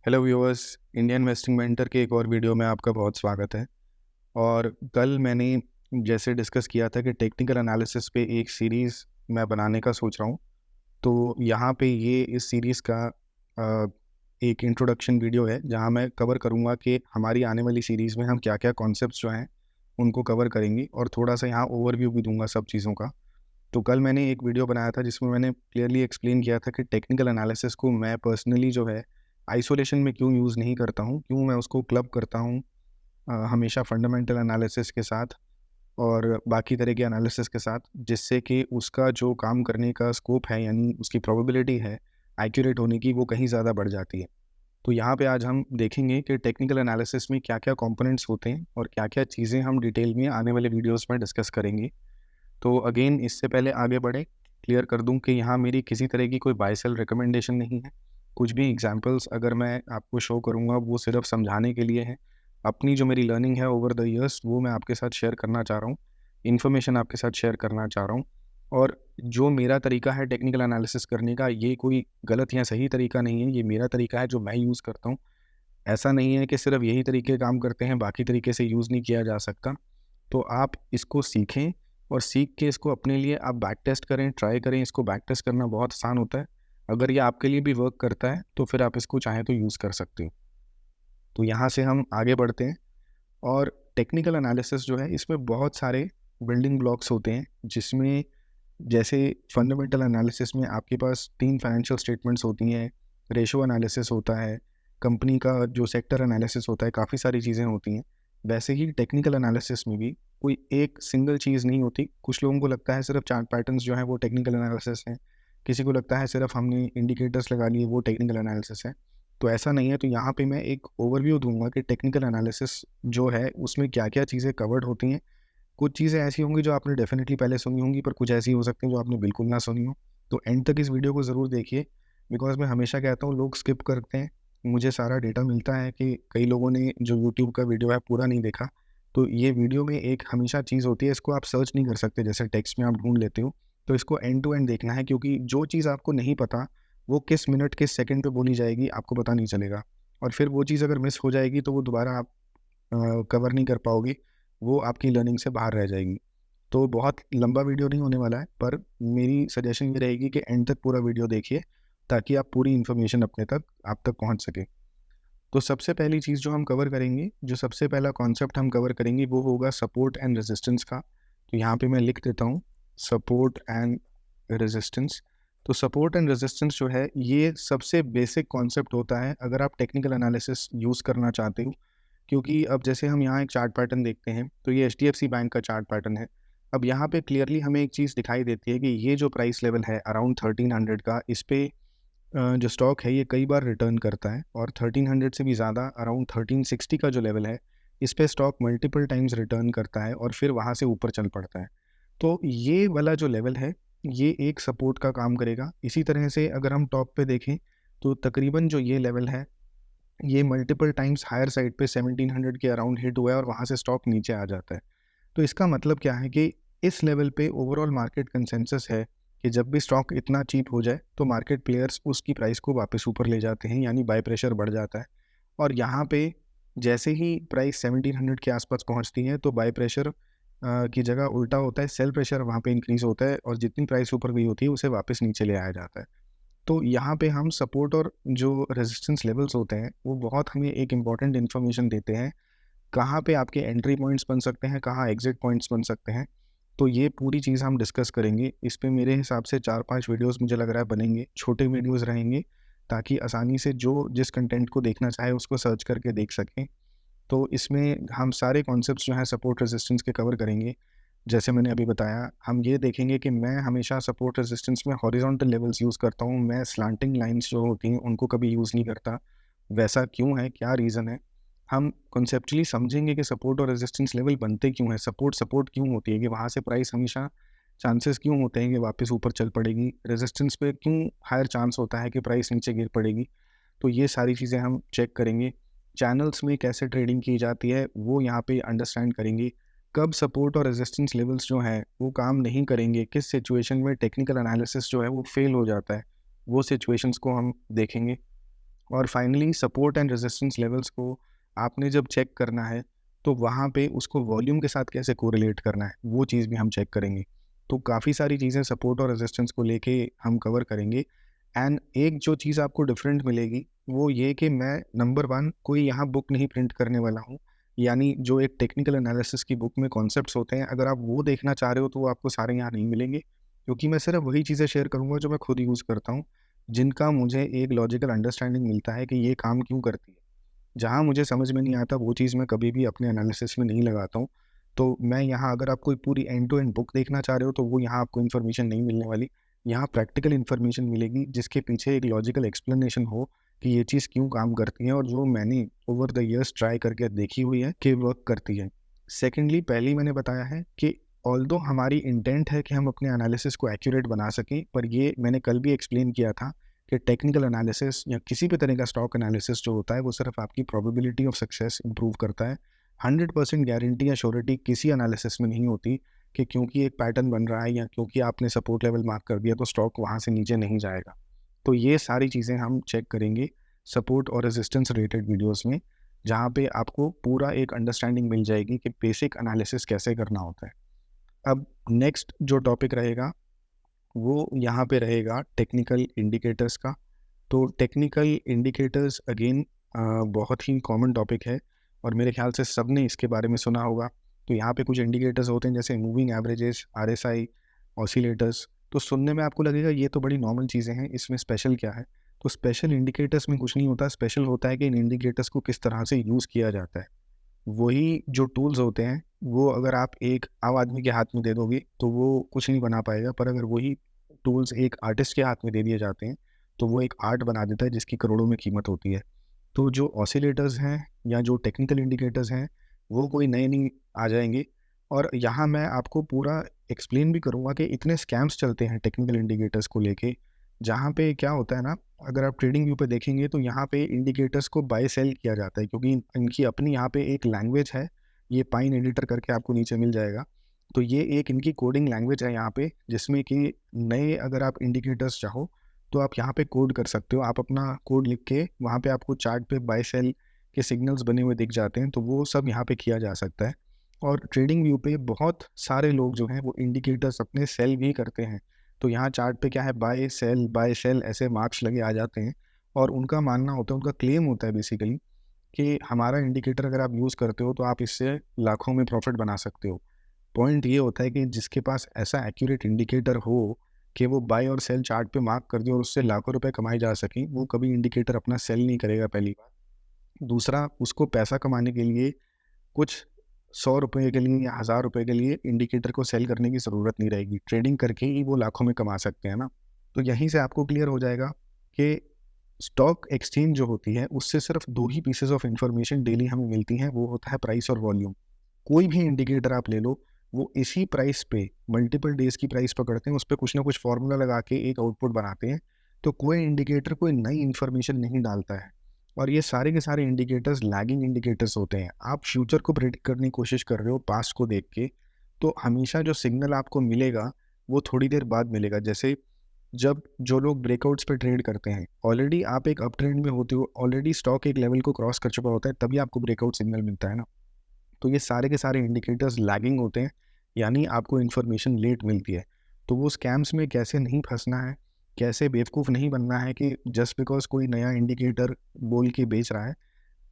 Hello viewers, Indian investing mentor के एक और वीडियो में आपका बहुत स्वागत है। और कल मैंने जैसे डिस्कस किया था कि टेक्निकल एनालिसिस पे एक सीरीज़ मैं बनाने का सोच रहा हूँ। तो यहाँ पे ये इस सीरीज़ का अ, एक इंट्रोडक्शन वीडियो है जहाँ मैं कवर करूँगा कि हमारी आने वाली सीरीज़ में हम क्या-क्या कॉन्सेप्ट्स जो हैं उनको कवर करेंगे और थोड़ा-सा यहाँ ओवरव्यू भी दूँगा सब चीज़ों का। तो कल मैंने एक वीडियो बनाया था जिसमें मैंने क्लियरली एक्सप्लेन किया था कि टेक्निकल एनालिसिस को मैं पर्सनली जो है आइसोलेशन में क्यों यूज़ नहीं करता हूँ, क्यों मैं उसको क्लब करता हूँ हमेशा फंडामेंटल एनालिसिस के साथ और बाकी तरह के एनालिसिस के साथ, जिससे कि उसका जो काम करने का स्कोप है यानी उसकी प्रोबेबिलिटी है एक्यूरेट होने की, वो कहीं ज़्यादा बढ़ जाती है। तो यहाँ पे आज हम देखेंगे कि टेक्निकल एनालिसिस में क्या-क्या कंपोनेंट्स होते हैं और क्या-क्या चीज़ें हम डिटेल में आने वाले वीडियोज़ में डिस्कस करेंगे। तो अगेन इससे पहले आगे बढ़ें, क्लियर कर दूँ कि यहाँ मेरी किसी तरह की कोई बाय सेल रिकमेंडेशन नहीं है। कुछ भी एग्ज़ाम्पल्स अगर मैं आपको शो करूँगा वो सिर्फ़ समझाने के लिए है। अपनी जो मेरी लर्निंग है ओवर द ईयर्स वो मैं आपके साथ शेयर करना चाह रहा हूँ। इन्फॉर्मेशन आपके साथ शेयर करना चाह रहा हूँ। और जो मेरा तरीका है टेक्निकल एनालिसिस करने का, ये कोई गलत या सही तरीका नहीं है, ये मेरा तरीका है जो मैं यूज़ करता हूँ। ऐसा नहीं है कि सिर्फ़ यही तरीके काम करते हैं, बाकी तरीके से यूज़ नहीं किया जा सकता। तो आप इसको सीखें और सीख के इसको अपने लिए आप बैक टेस्ट करें, ट्राई करें। इसको बैक टेस्ट करना बहुत आसान होता है। अगर ये आपके लिए भी वर्क करता है, तो फिर आप इसको चाहें तो यूज़ कर सकते हो। तो यहाँ से हम आगे बढ़ते हैं और टेक्निकल एनालिसिस जो है, इसमें बहुत सारे बिल्डिंग ब्लॉक्स होते हैं, जिसमें जैसे फंडामेंटल एनालिसिस में आपके पास 3 फाइनेंशियल स्टेटमेंट्स होती हैं, रेशियो एनालिसिस होता है, कंपनी का जो सेक्टर एनालिसिस होता है, काफ़ी सारी चीज़ें होती हैं। वैसे ही टेक्निकल एनालिसिस में भी कोई एक सिंगल चीज़ नहीं होती। कुछ लोगों को लगता है सिर्फ चार्ट पैटर्न्स जो हैं वो टेक्निकल एनालिसिस है, किसी को लगता है सिर्फ हमने इंडिकेटर्स लगा लिए वो टेक्निकल एनालिसिस है। तो ऐसा नहीं है। तो यहाँ पे मैं एक ओवरव्यू दूँगा कि टेक्निकल एनालिसिस जो है उसमें क्या-क्या चीज़ें कवर्ड होती हैं। कुछ चीज़ें ऐसी होंगी जो आपने डेफ़िनेटली पहले सुनी होंगी, पर कुछ ऐसी हो सकती हैं जो आपने बिल्कुल ना सुनी हो। तो एंड तक इस वीडियो को ज़रूर देखिए, बिकॉज़ मैं हमेशा कहता हूँ लोग स्किप करते हैं। मुझे सारा डेटा मिलता है कि कई लोगों ने जो यूट्यूब का वीडियो है पूरा नहीं देखा। तो ये वीडियो में एक हमेशा चीज़ होती है, इसको आप सर्च नहीं कर सकते जैसे टेक्स्ट में आप ढूँढ लेते हो। तो इसको एंड टू एंड देखना है, क्योंकि जो चीज़ आपको नहीं पता, वो किस मिनट, किस सेकंड पे बोली जाएगी आपको पता नहीं चलेगा। और फिर वो चीज़ अगर मिस हो जाएगी तो वो दोबारा आप कवर नहीं कर पाओगे, वो आपकी लर्निंग से बाहर रह जाएगी। तो बहुत लंबा वीडियो नहीं होने वाला है, पर मेरी सजेशन ये रहेगी कि एंड तक पूरा वीडियो देखिए, ताकि आप पूरी इन्फॉर्मेशन अपने तक आप तक पहुंच सके। तो सबसे पहली चीज़ जो हम कवर करेंगे, जो सबसे पहला कॉन्सेप्ट हम कवर करेंगे, वो होगा सपोर्ट एंड रेजिस्टेंस का। तो यहाँ पे मैं लिख देता हूँ, सपोर्ट एंड रेजिस्टेंस। तो सपोर्ट एंड रेजिस्टेंस जो है, ये सबसे बेसिक कॉन्सेप्ट होता है अगर आप टेक्निकल एनालिसिस यूज़ करना चाहते हो। क्योंकि अब जैसे हम यहाँ एक चार्ट पैटर्न देखते हैं, तो ये एचडीएफसी बैंक का चार्ट पैटर्न है। अब यहाँ पे क्लियरली हमें एक चीज़ दिखाई देती है कि ये जो प्राइस लेवल है अराउंड 1300 का, इस पे जो स्टॉक है ये कई बार रिटर्न करता है, और 1300 से भी ज़्यादा अराउंड 1360 का जो लेवल है, इस पे स्टॉक मल्टीपल टाइम्स रिटर्न करता है और फिर वहाँ से ऊपर चल पड़ता है। तो ये वाला जो लेवल है, ये एक सपोर्ट का काम करेगा। इसी तरह से अगर हम टॉप पे देखें, तो तकरीबन जो ये लेवल है, ये मल्टीपल टाइम्स हायर साइड पे 1700 के अराउंड हिट हुआ है और वहाँ से स्टॉक नीचे आ जाता है। तो इसका मतलब क्या है कि इस लेवल पे ओवरऑल मार्केट कंसेंसस है कि जब भी स्टॉक इतना चीप हो जाए तो मार्केट प्लेयर्स उसकी प्राइस को वापस ऊपर ले जाते हैं, यानी बाय प्रेशर बढ़ जाता है। और यहाँ पे जैसे ही प्राइस 1700 के आसपास पहुँचती है तो बाय प्रेशर की जगह उल्टा होता है, सेल प्रेशर वहाँ पे इंक्रीज़ होता है और जितनी प्राइस ऊपर गई होती है उसे वापस नीचे ले आया जाता है। तो यहाँ पे हम सपोर्ट और जो रेजिस्टेंस लेवल्स होते हैं वो बहुत हमें एक इम्पॉर्टेंट इन्फॉर्मेशन देते हैं। कहाँ पे आपके एंट्री पॉइंट्स बन सकते हैं, कहाँ एग्जिट पॉइंट्स बन सकते हैं। तो ये पूरी चीज़ हम डिस्कस करेंगे। इस पे मेरे हिसाब से 4-5 वीडियोज़ मुझे लग रहा है बनेंगे, छोटे वीडियोज़ रहेंगे, ताकि आसानी से जो जिस कंटेंट को देखना चाहे उसको सर्च करके देख सकें। तो इसमें हम सारे कॉन्सेप्ट्स जो हैं सपोर्ट रेजिस्टेंस के कवर करेंगे। जैसे मैंने अभी बताया, हम ये देखेंगे कि मैं हमेशा सपोर्ट रेजिस्टेंस में हॉरिजॉन्टल लेवल्स यूज़ करता हूँ, मैं स्लैंटिंग लाइन्स जो होती हैं उनको कभी यूज़ नहीं करता। वैसा क्यों है, क्या रीज़न है? हम कॉन्सेप्चुअली समझेंगे कि सपोर्ट और रेजिस्टेंस लेवल बनते क्यों हैं, सपोर्ट क्यों होती है कि वहाँ से प्राइस हमेशा चांसेस क्यों होते हैं कि वापस ऊपर चल पड़ेगी, रेजिस्टेंस पे क्यों हायर चांस होता है कि प्राइस नीचे गिर पड़ेगी। तो ये सारी चीज़ें हम चेक करेंगे। चैनल्स में कैसे ट्रेडिंग की जाती है वो यहाँ पे अंडरस्टैंड करेंगे। कब सपोर्ट और रेजिस्टेंस लेवल्स जो हैं वो काम नहीं करेंगे, किस सिचुएशन में टेक्निकल एनालिसिस जो है वो फेल हो जाता है, वो सिचुएशंस को हम देखेंगे। और finally support and resistance levels को आपने जब चेक करना है तो वहाँ पे उसको वॉल्यूम के साथ कैसे कोरिलेट करना है वो चीज़ भी हम चेक करेंगे। तो काफ़ी सारी चीज़ें सपोर्ट और रेजिस्टेंस को लेके हम कवर करेंगे। एंड एक जो चीज़ आपको डिफरेंट मिलेगी वो ये कि मैं नंबर वन कोई यहाँ बुक नहीं प्रिंट करने वाला हूँ, यानी जो एक टेक्निकल एनालिसिस की बुक में कॉन्सेप्ट्स होते हैं अगर आप वो देखना चाह रहे हो तो वो आपको सारे यहाँ नहीं मिलेंगे, क्योंकि मैं सिर्फ वही चीज़ें शेयर करूँगा जो मैं खुद यूज़ करता हूँ, जिनका मुझे एक लॉजिकल अंडरस्टैंडिंग मिलता है कि ये काम क्यों करती है। जहाँ मुझे समझ में नहीं आता वो चीज़ मैं कभी भी अपने एनालिसिस में नहीं लगाता हूँ। तो मैं यहाँ अगर आप कोई पूरी एंड टू एंड बुक देखना चाह रहे हो तो वो यहाँ आपको इन्फॉर्मेशन नहीं मिलने वाली। यहाँ प्रैक्टिकल इन्फॉर्मेशन मिलेगी जिसके पीछे एक लॉजिकल एक्सप्लेनेशन हो कि ये चीज़ क्यों काम करती है और जो मैंने ओवर द ईयर्स ट्राई करके देखी हुई है कि वर्क करती है। सेकेंडली पहले ही मैंने बताया है कि ऑल्दो हमारी इंटेंट है कि हम अपने एनालिसिस को एक्यूरेट बना सकें, पर ये मैंने कल भी एक्सप्लेन किया था कि टेक्निकल एनालिसिस या किसी भी तरह का स्टॉक एनालिसिस जो होता है वो सिर्फ आपकी प्रोबेबिलिटी ऑफ सक्सेस इंप्रूव करता है। 100% गारंटी या श्योरिटी किसी एनालिसिस में नहीं होती कि क्योंकि एक पैटर्न बन रहा है या क्योंकि आपने सपोर्ट लेवल मार्क कर दिया तो स्टॉक वहाँ से नीचे नहीं जाएगा। तो ये सारी चीज़ें हम चेक करेंगे सपोर्ट और रेजिस्टेंस रिलेटेड वीडियोस में, जहाँ पे आपको पूरा एक अंडरस्टैंडिंग मिल जाएगी कि बेसिक एनालिसिस कैसे करना होता है। अब नेक्स्ट जो टॉपिक रहेगा वो यहाँ पे रहेगा टेक्निकल इंडिकेटर्स का। तो टेक्निकल इंडिकेटर्स अगेन बहुत ही कॉमन टॉपिक है और मेरे ख्याल से सब ने इसके बारे में सुना होगा। तो यहाँ पे कुछ इंडिकेटर्स होते हैं जैसे मूविंग एवरेजेस, आरएसआई, ऑसिलेटर्स। तो सुनने में आपको लगेगा ये तो बड़ी नॉर्मल चीज़ें हैं, इसमें स्पेशल क्या है? तो स्पेशल इंडिकेटर्स में कुछ नहीं होता, स्पेशल होता है कि इन इंडिकेटर्स को किस तरह से यूज़ किया जाता है। वही जो टूल्स होते हैं वो अगर आप एक आम आदमी के हाथ में दे दोगे तो वो कुछ नहीं बना पाएगा, पर अगर वही टूल्स एक आर्टिस्ट के हाथ में दे दिए जाते हैं तो वो एक आर्ट बना देता है जिसकी करोड़ों में कीमत होती है। तो जो ऑसिलेटर्स हैं या जो टेक्निकल इंडिकेटर्स हैं वो कोई नए नहीं आ जाएंगे। और यहाँ मैं आपको पूरा एक्सप्लेन भी करूँगा कि इतने स्कैम्स चलते हैं टेक्निकल इंडिकेटर्स को लेके, जहाँ पे क्या होता है ना, अगर आप ट्रेडिंग व्यू पे देखेंगे तो यहाँ पे इंडिकेटर्स को बाय सेल किया जाता है क्योंकि इनकी अपनी यहाँ पे एक लैंग्वेज है, ये पाइन एडिटर करके आपको नीचे मिल जाएगा। तो ये एक इनकी कोडिंग लैंग्वेज है यहाँ पे, जिसमें कि नए अगर आप इंडिकेटर्स चाहो तो आप यहाँ पे कोड कर सकते हो। आप अपना कोड लिख के वहाँ पे आपको चार्ट पे बाय सेल के सिग्नल्स बने हुए दिख जाते हैं, तो वो सब यहाँ पे किया जा सकता है। और ट्रेडिंग व्यू पे बहुत सारे लोग जो हैं वो इंडिकेटर्स अपने सेल भी करते हैं। तो यहाँ चार्ट पे क्या है, बाय सेल ऐसे मार्क्स लगे आ जाते हैं और उनका मानना होता है, उनका क्लेम होता है बेसिकली कि हमारा इंडिकेटर अगर आप यूज़ करते हो तो आप इससे लाखों में प्रॉफिट बना सकते हो। पॉइंट ये होता है कि जिसके पास ऐसा एक्यूरेट इंडिकेटर हो कि वो बाय और सेल चार्ट पे मार्क कर दे और उससे लाखों रुपए कमाए जा सकें, वो कभी इंडिकेटर अपना सेल नहीं करेगा, पहली बात। दूसरा, उसको पैसा कमाने के लिए कुछ 100 रुपए के लिए या 1000 रुपए के लिए इंडिकेटर को सेल करने की ज़रूरत नहीं रहेगी। ट्रेडिंग करके ही वो लाखों में कमा सकते हैं ना। तो यहीं से आपको क्लियर हो जाएगा कि स्टॉक एक्सचेंज जो होती है उससे सिर्फ 2 ही पीसेस ऑफ इंफॉर्मेशन डेली हमें मिलती हैं, वो होता है प्राइस और वॉल्यूम। कोई भी इंडिकेटर आप ले लो, वो इसी प्राइस पे मल्टीपल डेज़ की प्राइस पकड़ते हैं, उस पे कुछ ना कुछ फ़ॉर्मूला लगा के एक आउटपुट बनाते हैं। तो कोई इंडिकेटर कोई नई इन्फॉर्मेशन नहीं डालता है और ये सारे के सारे इंडिकेटर्स लैगिंग इंडिकेटर्स होते हैं। आप फ्यूचर को प्रेडिक्ट करने की कोशिश कर रहे हो पास्ट को देख के, तो हमेशा जो सिग्नल आपको मिलेगा, वो थोड़ी देर बाद मिलेगा। जैसे जब जो लोग ब्रेकआउट्स पे ट्रेड करते हैं, ऑलरेडी आप एक अप ट्रेंड में होते हो, ऑलरेडी स्टॉक एक लेवल को क्रॉस कर चुका होता है, तभी आपको ब्रेकआउट सिग्नल मिलता है ना। तो ये सारे के सारे इंडिकेटर्स लैगिंग होते हैं, यानी आपको इन्फॉर्मेशन लेट मिलती है। तो वो स्कैम्स में कैसे नहीं फंसना है, कैसे बेवकूफ़ नहीं बनना है कि जस्ट बिकॉज कोई नया इंडिकेटर बोल के बेच रहा है,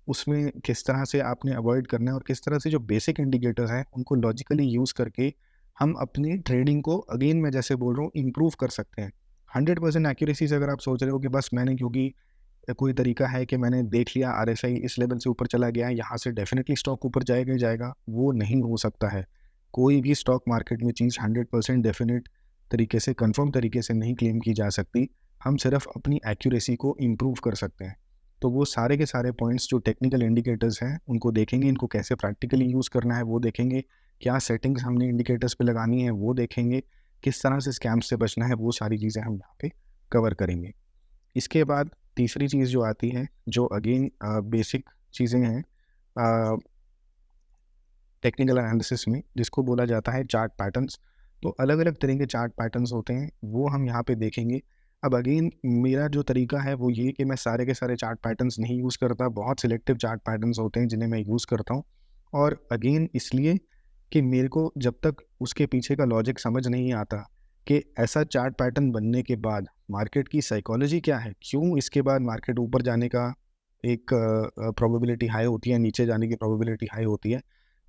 उसमें किस तरह से आपने अवॉइड करना है और किस तरह से जो बेसिक इंडिकेटर्स हैं उनको लॉजिकली यूज़ करके हम अपनी ट्रेडिंग को, अगेन मैं जैसे बोल रहा हूँ, इम्प्रूव कर सकते हैं। 100% एक्यूरेसी से अगर आप सोच रहे हो कि बस मैंने क्योंकि कोई तरीका है कि मैंने देख लिया आरएसआई इस लेवल से ऊपर चला गया है, यहाँ से डेफिनेटली स्टॉक ऊपर जाएगा ही जाएगा, वो नहीं हो सकता है। कोई भी स्टॉक मार्केट में चीज़ 100% डेफिनेट तरीके से, कंफर्म तरीके से नहीं क्लेम की जा सकती। हम सिर्फ अपनी एक्यूरेसी को इम्प्रूव कर सकते हैं। तो वो सारे के सारे पॉइंट्स जो टेक्निकल इंडिकेटर्स हैं उनको देखेंगे, इनको कैसे प्रैक्टिकली यूज़ करना है वो देखेंगे, क्या सेटिंग्स हमने इंडिकेटर्स पे लगानी है वो देखेंगे, किस तरह से स्कैम से बचना है, वो सारी चीज़ें हम यहाँ पे कवर करेंगे। इसके बाद तीसरी चीज़ जो आती है, जो अगेन बेसिक चीज़ें हैं टेक्निकल एनालिसिस में, जिसको बोला जाता है चार्ट पैटर्न्स। तो अलग अलग तरह के चार्ट पैटर्न्स होते हैं, वो हम यहाँ पे देखेंगे। अब अगेन मेरा जो तरीका है वो ये कि मैं सारे के सारे चार्ट पैटर्न्स नहीं यूज़ करता, बहुत सिलेक्टिव चार्ट पैटर्न्स होते हैं जिन्हें मैं यूज़ करता हूँ। और अगेन इसलिए कि मेरे को जब तक उसके पीछे का लॉजिक समझ नहीं आता कि ऐसा चार्ट पैटर्न बनने के बाद मार्केट की साइकोलॉजी क्या है, क्यों इसके बाद मार्केट ऊपर जाने का एक प्रोबेबिलिटी हाई होती है, नीचे जाने की प्रोबेबिलिटी हाई होती है,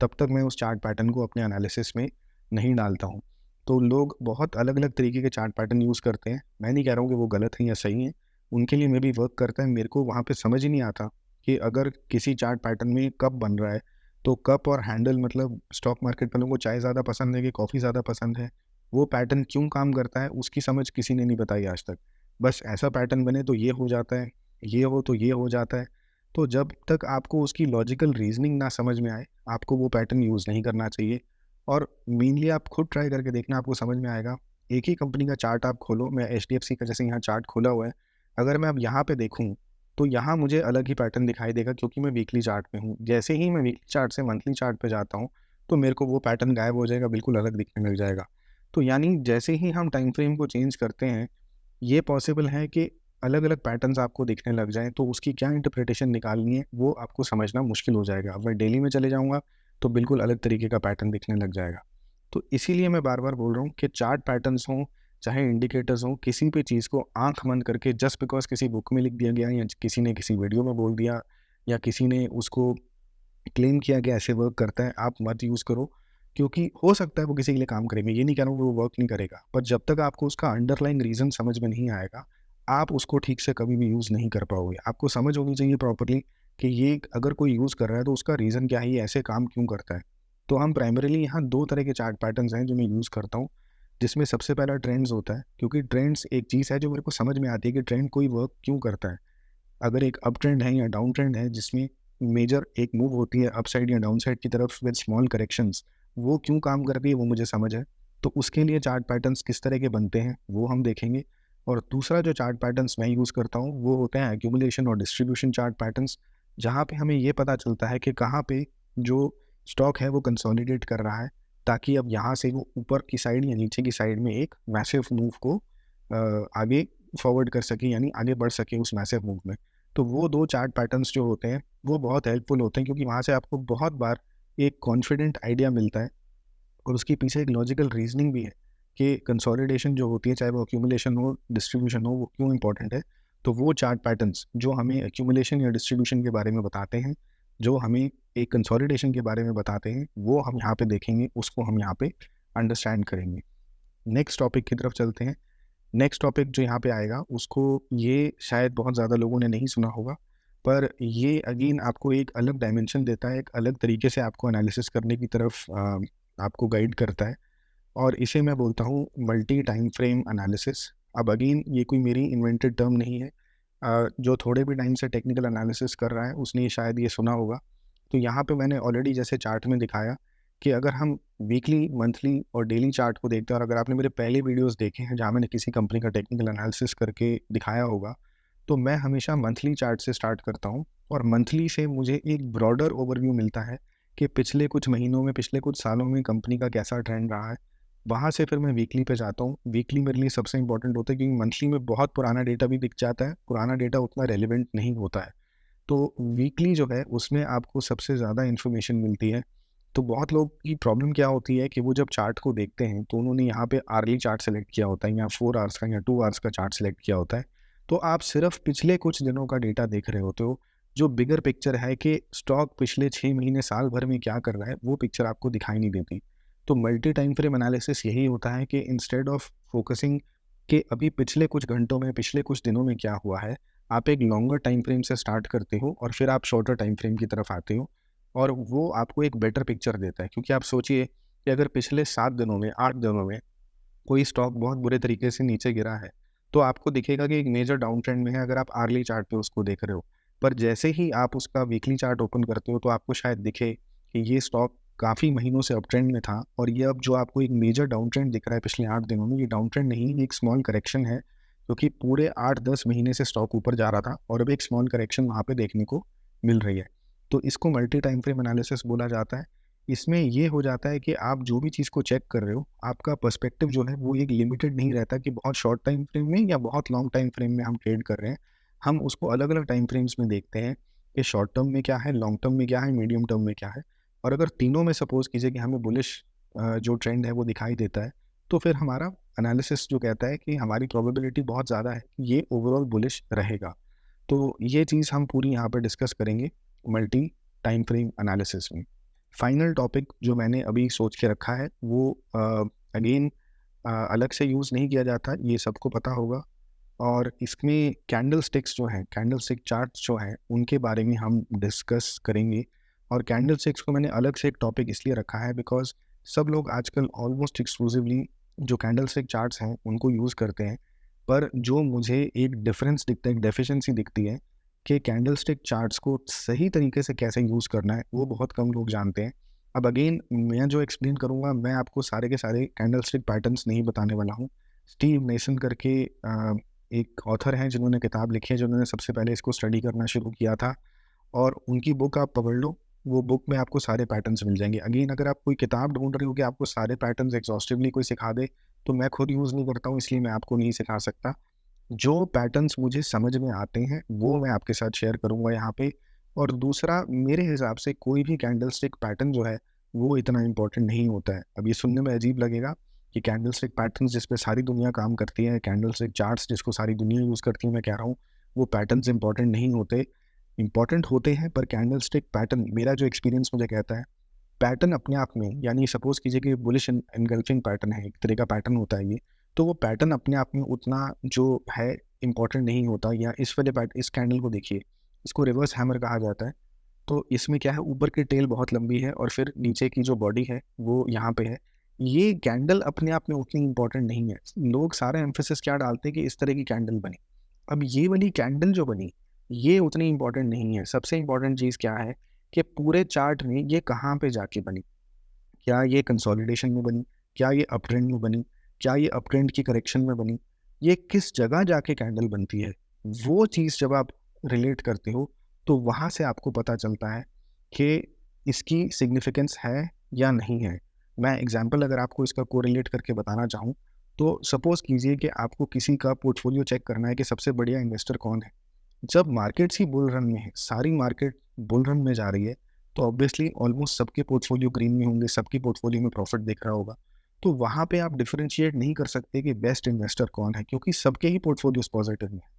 तब तक मैं उस चार्ट पैटर्न को अपने एनालिसिस में नहीं डालता हूँ। तो लोग बहुत अलग-अलग तरीके के चार्ट पैटर्न यूज़ करते हैं। मैं नहीं कह रहा हूँ कि वो गलत हैं या सही हैं, उनके लिए मे बी वर्क करता है। मेरे को वहाँ पे समझ ही नहीं आता कि अगर किसी चार्ट पैटर्न में कप बन रहा है, तो कप और हैंडल मतलब स्टॉक मार्केट वालों को चाय ज़्यादा पसंद है कि कॉफ़ी ज़्यादा पसंद है? वो पैटर्न क्यों काम करता है, उसकी समझ किसी ने नहीं बताई आज तक। बस ऐसा पैटर्न बने तो ये हो जाता है, ये हो तो ये हो जाता है। तो जब तक आपको उसकी लॉजिकल रीज़निंग ना समझ में आए, आपको वो पैटर्न यूज़ नहीं करना चाहिए। और मेनली आप खुद ट्राई करके देखना, आपको समझ में आएगा। एक ही कंपनी का चार्ट आप खोलो, मैं एचडीएफसी का जैसे यहाँ चार्ट खोला हुआ है, अगर मैं अब यहाँ पे देखूँ, तो यहाँ मुझे अलग ही पैटर्न दिखाई देगा क्योंकि मैं वीकली चार्ट में हूँ। जैसे ही मैं वीकली चार्ट से मंथली चार्ट पे जाता हूँ, तो मेरे को वो पैटर्न गायब हो जाएगा, बिल्कुल अलग दिखने लग जाएगा। तो यानी जैसे ही हम टाइम फ्रेम को चेंज करते हैं, ये पॉसिबल है कि अलग-अलग पैटर्न्स आपको दिखने लग जाएँ, तो उसकी क्या इंटरप्रिटेशन निकालनी है, वो आपको समझना मुश्किल हो जाएगा। अब मैं डेली में चले जाऊँगा, तो बिल्कुल अलग तरीके का पैटर्न दिखने लग जाएगा। तो इसीलिए मैं बार-बार बोल रहा हूँ कि चार्ट पैटर्न्स हों, चाहे इंडिकेटर्स हों, किसी भी चीज़ को आँख बंद करके जस्ट बिकॉज़ किसी बुक में लिख दिया गया या किसी ने किसी वीडियो में बोल दिया या किसी ने उसको क्लेम किया कि ऐसे वर्क करता है, आप मत यूज़ करो। क्योंकि हो सकता है वो किसी के लिए काम करे, मैं ये नहीं कह रहा हूँ कि वो वर्क नहीं करेगा, पर जब तक आपको उसका अंडरलाइंग रीज़न समझ में नहीं आएगा, आप उसको ठीक से कभी भी यूज़ नहीं कर पाओगे। आपको समझ होनी चाहिए प्रॉपर्ली कि ये अगर कोई यूज़ कर रहा है तो उसका रीज़न क्या है, ये ऐसे काम क्यों करता है। तो हम प्राइमरीली यहाँ 2 तरह के चार्ट पैटर्न्स हैं जो मैं यूज़ करता हूँ, जिसमें सबसे पहला ट्रेंड्स होता है, क्योंकि ट्रेंड्स एक चीज़ है जो मेरे को समझ में आती है कि ट्रेंड कोई वर्क क्यों करता है। अगर एक अप ट्रेंड है या डाउन ट्रेंड है जिसमें मेजर एक मूव होती है अपसाइड या डाउन साइड की तरफ विद स्मॉल करेक्शंस, वो क्यों काम करती है वो मुझे समझ है। तो उसके लिए चार्ट पैटर्न्स किस तरह के बनते हैं वो हम देखेंगे। और दूसरा जो चार्ट पैटर्न्स मैं यूज़ करता हूँ वो होते हैं एक्यूमुलेशन और डिस्ट्रीब्यूशन चार्ट पैटर्न्स, जहाँ पे हमें ये पता चलता है कि कहाँ पे जो स्टॉक है वो कंसोलिडेट कर रहा है, ताकि अब यहाँ से वो ऊपर की साइड या नीचे की साइड में एक मैसिव मूव को आगे फॉरवर्ड कर सके, यानी आगे बढ़ सके उस मैसिव मूव में। तो वो 2 चार्ट पैटर्न्स जो होते हैं, वो बहुत हेल्पफुल होते हैं क्योंकि वहाँ से आपको बहुत बार एक कॉन्फिडेंट आइडिया मिलता है और उसके पीछे एक लॉजिकल रीज़निंग भी है कि कंसोलिडेशन जो होती है, चाहे वो एक्यूमुलेशन हो, डिस्ट्रीब्यूशन हो, वो क्यों इम्पोर्टेंट है। तो वो चार्ट पैटर्न्स जो हमें एक्यूमुलेशन या डिस्ट्रीब्यूशन के बारे में बताते हैं, जो हमें एक कंसोलिडेशन के बारे में बताते हैं, वो हम यहाँ पे देखेंगे, उसको हम यहाँ पे अंडरस्टैंड करेंगे। नेक्स्ट टॉपिक की तरफ चलते हैं। नेक्स्ट टॉपिक जो यहाँ पे आएगा उसको ये शायद बहुत ज़्यादा लोगों ने नहीं सुना होगा, पर ये अगेन आपको एक अलग डायमेंशन देता है, एक अलग तरीके से आपको एनालिसिस करने की तरफ आपको गाइड करता है और इसे मैं बोलता हूँ मल्टी टाइम फ्रेम एनालिसिस। अब अगेन ये कोई मेरी इन्वेंटेड टर्म नहीं है, जो थोड़े भी टाइम से टेक्निकल एनालिसिस कर रहा है उसने शायद ये सुना होगा। तो यहाँ पे मैंने ऑलरेडी जैसे चार्ट में दिखाया कि अगर हम वीकली, मंथली और डेली चार्ट को देखते हैं और अगर आपने मेरे पहले वीडियोस देखे हैं जहाँ मैंने किसी कंपनी का टेक्निकल एनालिसिस करके दिखाया होगा, तो मैं हमेशा मंथली चार्ट से स्टार्ट करता हूँ और मंथली से मुझे एक ब्रॉडर ओवरव्यू मिलता है कि पिछले कुछ महीनों में, पिछले कुछ सालों में कंपनी का कैसा ट्रेंड रहा है। वहाँ से फिर मैं वीकली पे जाता हूँ। वीकली मेरे लिए सबसे इंपॉर्टेंट होता है क्योंकि मंथली में बहुत पुराना डेटा भी दिख जाता है, पुराना डेटा उतना रेलिवेंट नहीं होता है। तो वीकली जो है उसमें आपको सबसे ज़्यादा इन्फॉर्मेशन मिलती है। तो बहुत लोग की प्रॉब्लम क्या होती है कि वो जब चार्ट को देखते हैं तो उन्होंने यहाँ पे आर्ली चार्ट सेलेक्ट किया होता है या 4 आवर्स का या 2 आवर्स का चार्ट सेलेक्ट किया होता है। तो आप सिर्फ पिछले कुछ दिनों का डेटा देख रहे होते हो। जो बिगर पिक्चर है कि स्टॉक पिछले 6 महीने, साल भर में क्या कर रहा है, वो पिक्चर आपको दिखाई नहीं देती। तो मल्टी टाइम फ्रेम एनालिसिस यही होता है कि इंस्टेड ऑफ फोकसिंग कि अभी पिछले कुछ घंटों में, पिछले कुछ दिनों में क्या हुआ है, आप एक लॉन्गर टाइम फ्रेम से स्टार्ट करते हो और फिर आप शॉर्टर टाइम फ्रेम की तरफ आते हो और वो आपको एक बेटर पिक्चर देता है। क्योंकि आप सोचिए कि अगर पिछले 7 दिनों में, 8 दिनों में कोई स्टॉक बहुत बुरे तरीके से नीचे गिरा है, तो आपको दिखेगा कि एक मेजर डाउन ट्रेंड में है अगर आप आर्ली चार्ट पे उसको देख रहे हो। पर जैसे ही आप उसका वीकली चार्ट ओपन करते हो तो आपको शायद दिखे कि ये स्टॉक काफ़ी महीनों से अप ट्रेंड में था और ये अब जो आपको एक मेजर डाउन ट्रेंड दिख रहा है पिछले 8 दिनों में, ये डाउन ट्रेंड नहीं, ये एक स्मॉल करेक्शन है, क्योंकि पूरे 8-10 महीने से स्टॉक ऊपर जा रहा था और अब एक स्मॉल करेक्शन वहाँ पे देखने को मिल रही है। तो इसको मल्टी टाइम फ्रेम एनालिसिस बोला जाता है। इसमें ये हो जाता है कि आप जो भी चीज़ को चेक कर रहे हो, आपका पर्सपेक्टिव जो है वो एक लिमिटेड नहीं रहता कि बहुत शॉर्ट टाइम फ्रेम में या बहुत लॉन्ग टाइम फ्रेम में हम ट्रेड कर रहे हैं। हम उसको अलग-अलग टाइम फ्रेम्स में देखते हैं कि शॉर्ट टर्म में क्या है, लॉन्ग टर्म में क्या है, मीडियम टर्म में क्या है। और अगर तीनों में सपोज़ कीजिए कि हमें बुलिश जो ट्रेंड है वो दिखाई देता है, तो फिर हमारा एनालिसिस जो कहता है कि हमारी प्रोबेबिलिटी बहुत ज़्यादा है कि ये ओवरऑल बुलिश रहेगा। तो ये चीज़ हम पूरी यहाँ पे डिस्कस करेंगे मल्टी टाइम फ्रेम एनालिसिस में। फाइनल टॉपिक जो मैंने अभी सोच के रखा है वो अगेन अलग से यूज़ नहीं किया जाता, ये सबको पता होगा। और इसमें कैंडल स्टिक्स जो हैं, कैंडल स्टिक चार्ट्स जो हैं, उनके बारे में हम डिस्कस करेंगे। और कैंडल स्टिक्स को मैंने अलग से एक टॉपिक इसलिए रखा है बिकॉज़ सब लोग आजकल ऑलमोस्ट एक्सक्लूसिवली जो कैंडल स्टिक चार्ट्स हैं, उनको यूज़ करते हैं। पर जो मुझे एक डिफरेंस दिखता है, एक डेफिशिएंसी दिखती है कि कैंडल स्टिक चार्ट्स को सही तरीके से कैसे यूज़ करना है, वो बहुत कम लोग जानते हैं। अब अगेन मैं जो एक्सप्लेन करूँगा, मैं आपको सारे के सारे कैंडल स्टिक पैटर्न्स नहीं बताने वाला हूँ। स्टीव नेशन करके एक ऑथर हैं जिन्होंने किताब लिखी है, जिन्होंने सबसे पहले इसको स्टडी करना शुरू किया था और उनकी बुक आप पकड़ लो, वो बुक में आपको सारे पैटर्न्स मिल जाएँगे। अगेन अगर आप कोई किताब ढूँढ रहे हो कि आपको सारे पैटर्न्स एग्ज़ॉस्टिवली कोई सिखा दे, तो मैं खुद यूज़ नहीं करता हूँ, इसलिए मैं आपको नहीं सिखा सकता। जो पैटर्न्स मुझे समझ में आते हैं, वो मैं आपके साथ शेयर करूँगा यहाँ पे। और दूसरा, मेरे हिसाब से कोई भी कैंडलस्टिक पैटर्न जो है, वो इतना इम्पोर्टेंट नहीं होता है। अब ये सुनने में अजीब लगेगा कि कैंडलस्टिक पैटर्न्स जिस पे सारी दुनिया काम करती है, कैंडलस्टिक चार्ट्स जिसको सारी दुनिया यूज़ करती है, मैं कह रहा हूँ, वो पैटर्न्स इम्पोर्टेंट नहीं होते। इम्पोर्टेंट होते हैं, पर कैंडलस्टिक पैटर्न, मेरा जो एक्सपीरियंस मुझे कहता है, पैटर्न अपने आप में, यानी सपोज़ कीजिए कि बुलिश एनगल्फिंग पैटर्न है, एक तरह का पैटर्न होता है ये, तो वो पैटर्न अपने आप में उतना जो है इम्पोर्टेंट नहीं होता। या इस वाले इस कैंडल को देखिए, इसको रिवर्स हैमर कहा जाता है। तो इसमें क्या है, ऊपर की टेल बहुत लंबी है और फिर नीचे की जो बॉडी है वो यहाँ पे है। ये कैंडल अपने आप में उतनी इम्पोर्टेंट नहीं है। लोग सारा एम्फेसिस क्या डालते हैं कि इस तरह की कैंडल बनी। अब ये वाली कैंडल जो बनी, ये उतनी इम्पोर्टेंट नहीं है। सबसे इम्पोर्टेंट चीज़ क्या है कि पूरे चार्ट में ये कहाँ पे जाके बनी। क्या ये कंसोलिडेशन में बनी? क्या ये अपट्रेंड में बनी? क्या ये अपट्रेंड की करेक्शन में बनी? ये किस जगह जाके कैंडल बनती है? वो चीज़ जब आप रिलेट करते हो, तो वहाँ से आपको पता चलता है कि इसकी सिग्निफिकेंस है या नहीं है। मैं एग्ज़ाम्पल अगर आपको इसका कोरिलेट करके बताना चाहूँ, तो सपोज़ कीजिए कि आपको किसी का पोर्टफोलियो चेक करना है कि सबसे बढ़िया इन्वेस्टर कौन है। जब मार्केट्स ही बुल रन में है, सारी मार्केट बुल रन में जा रही है, तो ऑब्वियसली ऑलमोस्ट सबके पोर्टफोलियो ग्रीन में होंगे, सबकी पोर्टफोलियो में प्रॉफिट दिख रहा होगा। तो वहाँ पे आप डिफरेंशिएट नहीं कर सकते कि बेस्ट इन्वेस्टर कौन है, क्योंकि सबके ही पोर्टफोलियोज पॉजिटिव में है।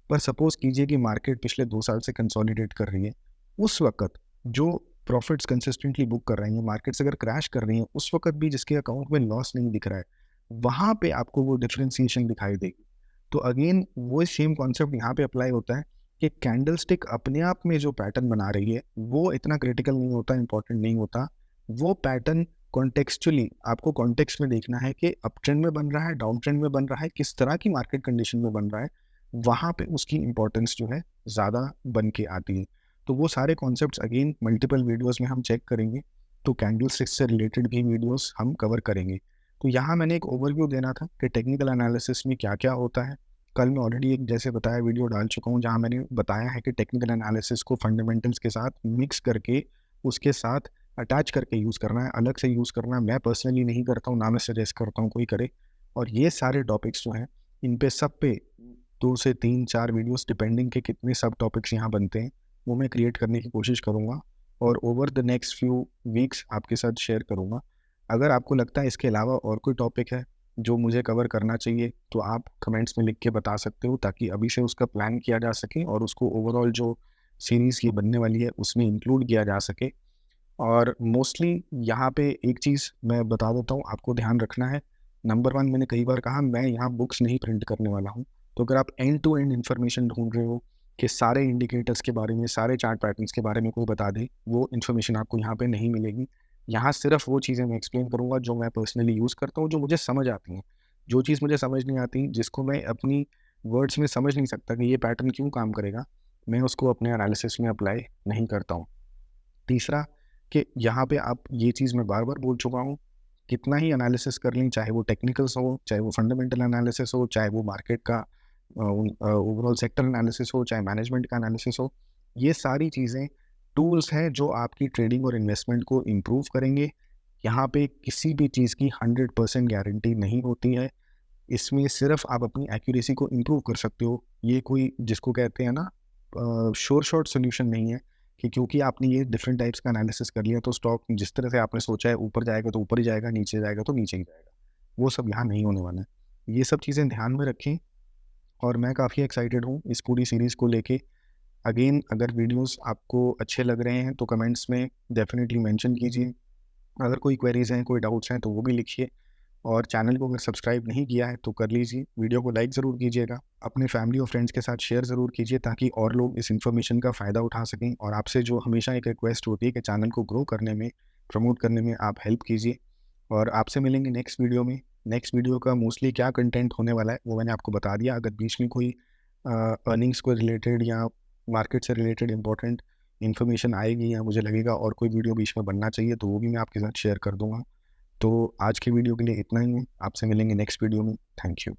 पर सपोज कीजिए कि मार्केट पिछले 2 साल से कंसोलिडेट कर रही है, उस वक़्त जो प्रॉफिट्स कंसिस्टेंटली बुक कर रही हैं, मार्केट्स अगर क्रैश कर रही हैं, उस वक़्त भी जिसके अकाउंट में लॉस नहीं दिख रहा है, वहाँ पे आपको वो डिफरेंशिएशन दिखाई देगी। तो अगेन वो सेम कॉन्सेप्ट यहाँ पे अप्लाई होता है कि कैंडलस्टिक अपने आप में जो पैटर्न बना रही है, वो इतना क्रिटिकल नहीं होता, इंपॉर्टेंट नहीं होता। वो पैटर्न कॉन्टेक्सचुअली आपको कॉन्टेक्स्ट में देखना है कि अप ट्रेंड में बन रहा है, डाउन ट्रेंड में बन रहा है, किस तरह की मार्केट कंडीशन में बन रहा है, वहाँ पे उसकी इम्पोर्टेंस जो है ज़्यादा बन के आती है। तो वो सारे कॉन्सेप्ट्स अगेन मल्टीपल वीडियोज़ में हम चेक करेंगे, तो कैंडलस्टिक्स से रिलेटेड भी वीडियोज़ हम कवर करेंगे। तो यहाँ मैंने एक ओवरव्यू देना था कि टेक्निकल एनालिसिस में क्या-क्या होता है। कल मैं ऑलरेडी एक जैसे बताया वीडियो डाल चुका हूँ, जहाँ मैंने बताया है कि टेक्निकल एनालिसिस को फंडामेंटल्स के साथ मिक्स करके, उसके साथ अटैच करके यूज़ करना है, अलग से यूज़ करना है। मैं पर्सनली नहीं करता हूँ, ना मैं सजेस्ट करता हूँ कोई करे। और ये सारे टॉपिक्स जो हैं, इन पे सब पे 2 से 3-4 वीडियोज़ डिपेंडिंग के कितने सब टॉपिक्स यहाँ बनते हैं, वो मैं क्रिएट करने की कोशिश करूँगा और over the next few weeks आपके साथ शेयर करूँगा। अगर आपको लगता है इसके अलावा और कोई टॉपिक है जो मुझे कवर करना चाहिए, तो आप कमेंट्स में लिख के बता सकते हो, ताकि अभी से उसका प्लान किया जा सके और उसको ओवरऑल जो सीरीज़ ये बनने वाली है उसमें इंक्लूड किया जा सके। और मोस्टली यहाँ पे एक चीज़ मैं बता देता हूँ, आपको ध्यान रखना है। नंबर 1, मैंने कई बार कहा, मैं यहाँ बुक्स नहीं प्रिंट करने वाला हूँ। तो अगर आप एंड टू एंड इन्फॉर्मेशन ढूँढ रहे हो कि सारे इंडिकेटर्स के बारे में, सारे चार्ट पैटर्न्स के बारे में कोई बता दे, वो इन्फॉर्मेशन आपको यहाँ पे नहीं मिलेगी। यहाँ सिर्फ वो चीज़ें मैं एक्सप्लेन करूँगा जो मैं पर्सनली यूज़ करता हूँ, जो मुझे समझ आती हैं। जो चीज़ मुझे समझ नहीं आती, जिसको मैं अपनी वर्ड्स में समझ नहीं सकता कि ये पैटर्न क्यों काम करेगा, मैं उसको अपने एनालिसिस में अप्लाई नहीं करता हूँ। तीसरा, कि यहाँ पे आप ये चीज़ मैं बार-बार बोल चुका हूँ, कितना ही एनालिसिस कर लें, चाहे वो टेक्निकल्स हो, चाहे वो फंडामेंटल एनालिसिस हो, चाहे वो मार्केट का ओवरऑल सेक्टर एनालिसिस हो, चाहे मैनेजमेंट का एनालिसिस हो, ये सारी चीज़ें टूल्स हैं जो आपकी ट्रेडिंग और इन्वेस्टमेंट को इम्प्रूव करेंगे। यहाँ पे किसी भी चीज़ की 100% गारंटी नहीं होती है। इसमें सिर्फ आप अपनी एक्यूरेसी को इम्प्रूव कर सकते हो। ये कोई जिसको कहते हैं ना श्योर शॉट सॉल्यूशन नहीं है कि क्योंकि आपने ये डिफरेंट टाइप्स का एनालिसिस कर लिया तो स्टॉक जिस तरह से आपने सोचा है ऊपर जाएगा तो ऊपर ही जाएगा, नीचे जाएगा तो नीचे ही जाएगा। वो सब यहाँ नहीं होने वाला है। ये सब चीज़ें ध्यान में रखें और मैं काफ़ी एक्साइटेड हूँ इस पूरी सीरीज़ को लेके। अगेन अगर वीडियोज़ आपको अच्छे लग रहे हैं तो कमेंट्स में डेफ़िनेटली मेंशन कीजिए। अगर कोई क्वेरीज़ हैं, कोई डाउट्स हैं तो वो भी लिखिए। और चैनल को अगर सब्सक्राइब नहीं किया है तो कर लीजिए। वीडियो को लाइक ज़रूर कीजिएगा। अपने फैमिली और फ्रेंड्स के साथ शेयर ज़रूर कीजिए ताकि और लोग इस इन्फॉर्मेशन का फ़ायदा उठा सकें। और आपसे जो हमेशा एक रिक्वेस्ट होती है कि चैनल को ग्रो करने में, प्रमोट करने में आप हेल्प कीजिए। और आपसे मिलेंगे नेक्स्ट वीडियो में। नेक्स्ट वीडियो का मोस्टली क्या कंटेंट होने वाला है वो मैंने आपको बता दिया। अगर बीच में कोई अर्निंग्स को रिलेटेड या मार्केट से रिलेटेड इंपॉर्टेंट इन्फॉर्मेशन आएगी या मुझे लगेगा और कोई वीडियो बीच में बनना चाहिए तो वो भी मैं आपके साथ शेयर कर दूँगा। तो आज की वीडियो के लिए इतना ही है। आपसे मिलेंगे नेक्स्ट वीडियो में। Thank you.